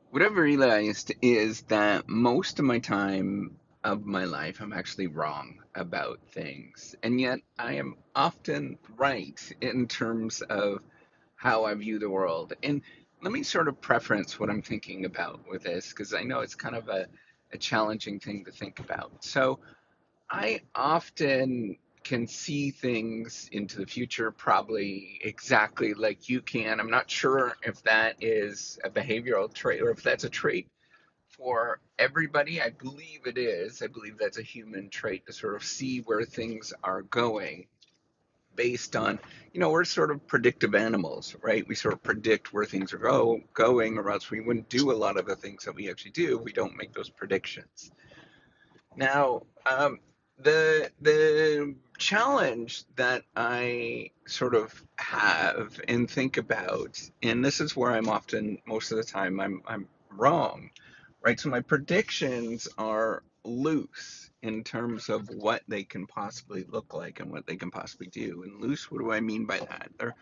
What I've realized is that most of my time of my life, I'm actually wrong about things. And yet I am often right in terms of how I view the world. And let me sort of preference what I'm thinking about with this, because I know it's kind of a challenging thing to think about. So I often can see things into the future probably exactly like you can. I'm not sure if that is a behavioral trait or if that's a trait for everybody. I believe it is. I believe that's a human trait to sort of see where things are going based on, we're sort of predictive animals, right? We sort of predict where things are going, or else we wouldn't do a lot of the things that we actually do. We don't make those predictions. Now, the challenge that I sort of have and think about, and this is where I'm often most of the time I'm wrong, right? So my predictions are loose in terms of what they can possibly look like and what they can possibly do. And loose, what do I mean by that? They're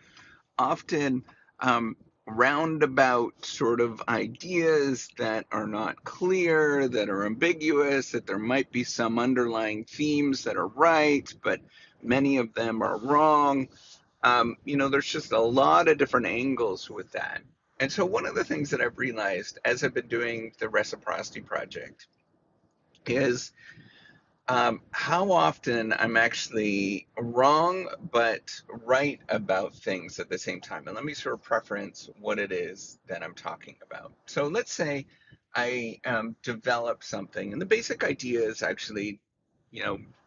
often um, roundabout sort of ideas that are not clear, that are ambiguous, that there might be some underlying themes that are right, but many of them are wrong. There's just a lot of different angles with that. And so, one of the things that I've realized as I've been doing the Reciprocity Project is how often I'm actually wrong but right about things at the same time. And let me sort of preference what it is that I'm talking about. So let's say I develop something, and the basic idea is actually,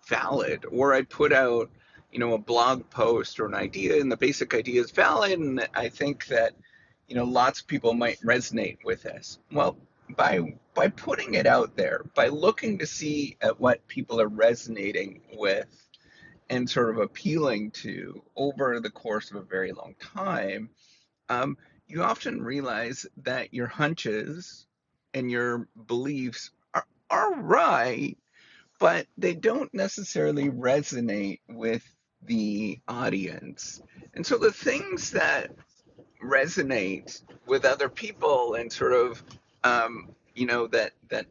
valid, or I put out, a blog post or an idea, and the basic idea is valid, and I think that, lots of people might resonate with this. Well, by putting it out there, by looking to see at what people are resonating with and sort of appealing to over the course of a very long time, um, you often realize that your hunches and your beliefs are right, but they don't necessarily resonate with the audience. And so the things that resonate with other people and sort of that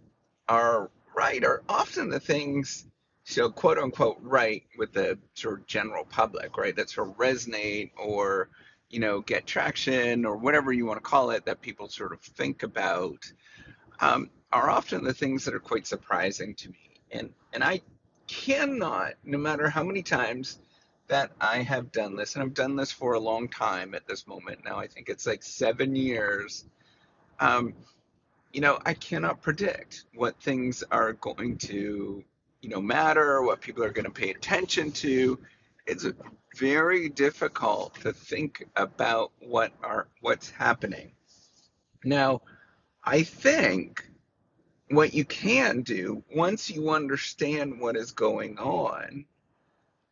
are right are often the things, so quote unquote right, with the sort of general public, right, that sort of resonate or get traction or whatever you want to call it, that people sort of think about, are often the things that are quite surprising to me. And I cannot, no matter how many times that I have done this, and I've done this for a long time at this moment now, I think it's like 7 years. Um, I cannot predict what things are going to, matter, what people are going to pay attention to. It's very difficult to think about what's happening. Now, I think what you can do once you understand what is going on,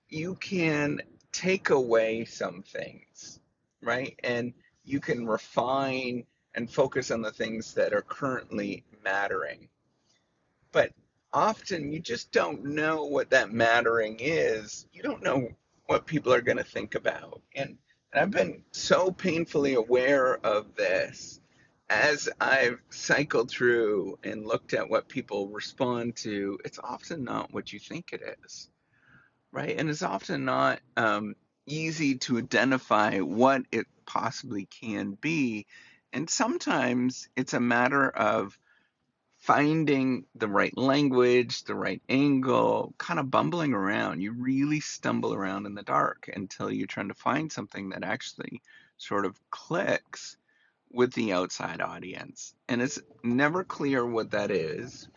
you can take away some things, right? And you can refine and focus on the things that are currently mattering. But often you just don't know what that mattering is. You don't know what people are going to think about. And I've been so painfully aware of this as I've cycled through and looked at what people respond to. It's often not what you think it is, right? And it's often not easy to identify what it possibly can be. And sometimes it's a matter of finding the right language, the right angle, kind of bumbling around. You really stumble around in the dark until you're trying to find something that actually sort of clicks with the outside audience. And it's never clear what that is.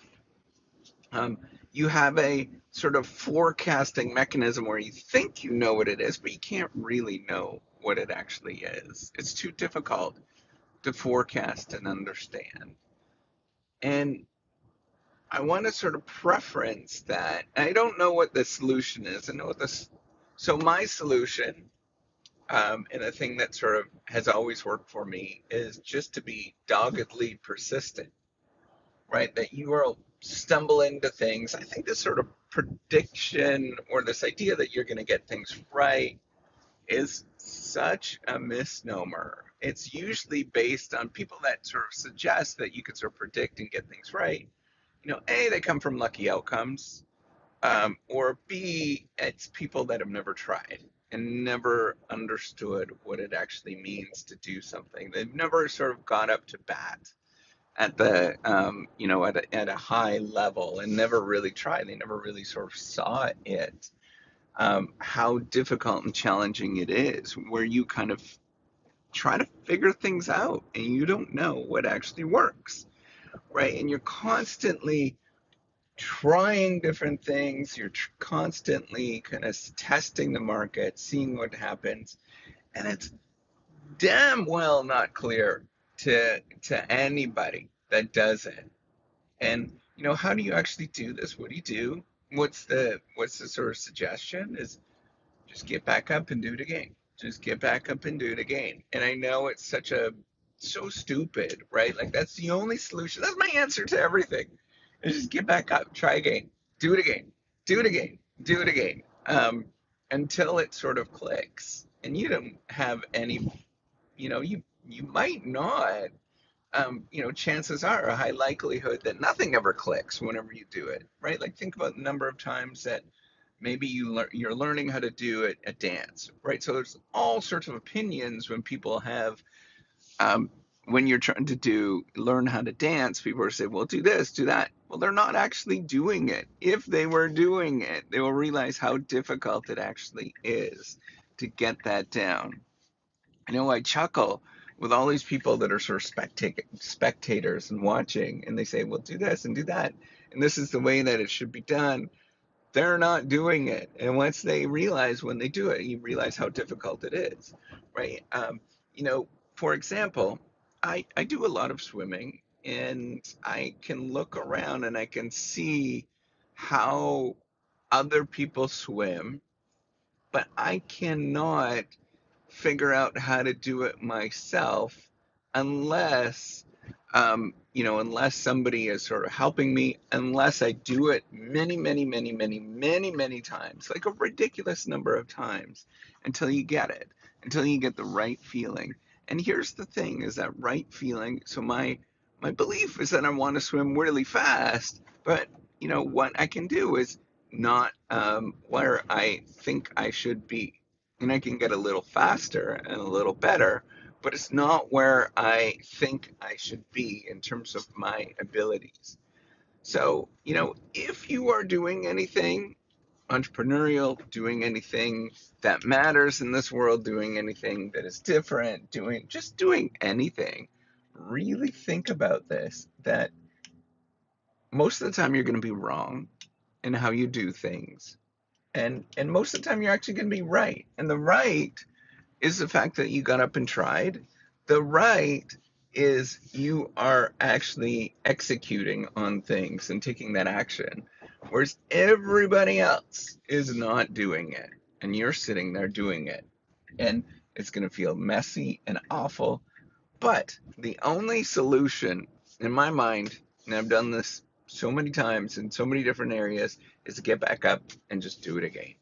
Um, you have a sort of forecasting mechanism where you think you know what it is, but you can't really know what it actually is. It's too difficult to forecast and understand. And I want to sort of preference that. I don't know what the solution is. I know what this. So my solution, and the thing that sort of has always worked for me, is just to be doggedly persistent, right? That you will stumble into things. I think this sort of prediction or this idea that you're going to get things right is such a misnomer. It's usually based on people that sort of suggest that you can sort of predict and get things right. A, they come from lucky outcomes, or B, it's people that have never tried and never understood what it actually means to do something. They've never sort of got up to bat at the at a high level and never really tried. They never really sort of saw it, how difficult and challenging it is, where you kind of try to figure things out and you don't know what actually works, right? And you're constantly trying different things. You're constantly kind of testing the market, seeing what happens, and it's damn well not clear to anybody that does it. And how do you actually do this? What do you do? What's the sort of suggestion is just get back up and do it again. Just get back up and do it again. And I know it's so stupid, right? Like that's the only solution. That's my answer to everything. Is just get back up, try again, do it again, do it again, do it again, until it sort of clicks. And you don't have any, you might not. Chances are a high likelihood that nothing ever clicks whenever you do it, right? Like think about the number of times that maybe you're learning how to do a dance, right? So there's all sorts of opinions when people have, when you're trying to learn how to dance, people are saying, well, do this, do that. Well, they're not actually doing it. If they were doing it, they will realize how difficult it actually is to get that down. I chuckle with all these people that are sort of spectators and watching, and they say, well, do this and do that. And this is the way that it should be done. They're not doing it. And once they realize when they do it, you realize how difficult it is, right? For example, I do a lot of swimming and I can look around and I can see how other people swim, but I cannot figure out how to do it myself unless unless somebody is sort of helping me, unless I do it many, many, many, many, many, many times, like a ridiculous number of times, until you get it, until you get the right feeling. And here's the thing, is that right feeling. So my belief is that I want to swim really fast, but what I can do is not where I think I should be. And I can get a little faster and a little better, but it's not where I think I should be in terms of my abilities. So, if you are doing anything entrepreneurial, doing anything that matters in this world, doing anything that is different, doing anything, really think about this, that most of the time you're going to be wrong in how you do things. And most of the time you're actually going to be right. And the right is the fact that you got up and tried. The right is you are actually executing on things and taking that action, whereas everybody else is not doing it. And you're sitting there doing it. And it's going to feel messy and awful. But the only solution, in my mind, and I've done this so many times in so many different areas, is to get back up and just do it again.